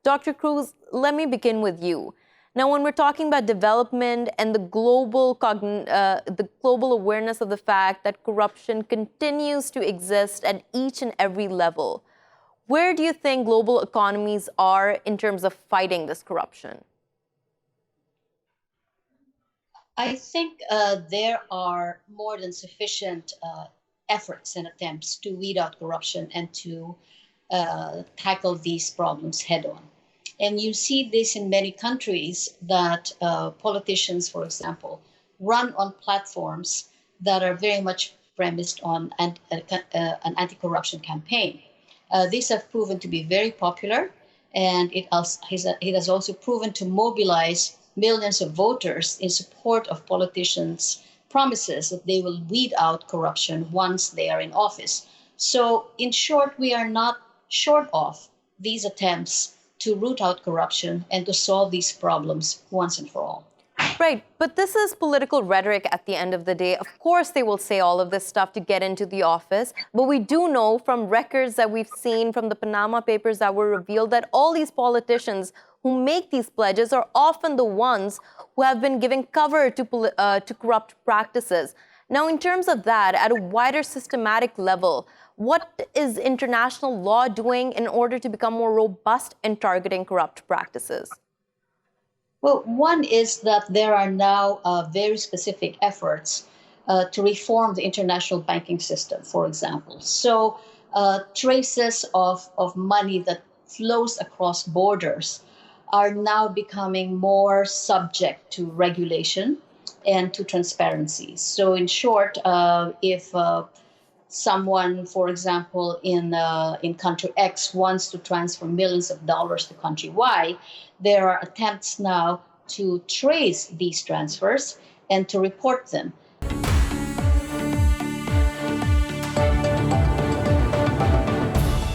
Dr. Cruz, let me begin with you. Now, when we're talking about development and the global awareness of the fact that corruption continues to exist at each and every level, where do you think global economies are in terms of fighting this corruption? I think there are more than sufficient efforts and attempts to weed out corruption and to tackle these problems head on. And you see this in many countries that politicians, for example, run on platforms that are very much premised on an anti-corruption campaign. These have proven to be very popular, and it has also proven to mobilize millions of voters in support of politicians' promises that they will weed out corruption once they are in office. So, in short, we are not short of these attempts to root out corruption and to solve these problems once and for all. Right, but this is political rhetoric at the end of the day. Of course, they will say all of this stuff to get into the office, but we do know from records that we've seen from the Panama Papers that were revealed that all these politicians who make these pledges are often the ones who have been giving cover to corrupt practices. Now, in terms of that, at a wider systematic level, what is international law doing in order to become more robust in targeting corrupt practices? Well, one is that there are now very specific efforts to reform the international banking system, for example. So traces of money that flows across borders are now becoming more subject to regulation and to transparency. So in short, if someone, for example, in country X wants to transfer millions of dollars to country Y, there are attempts now to trace these transfers and to report them.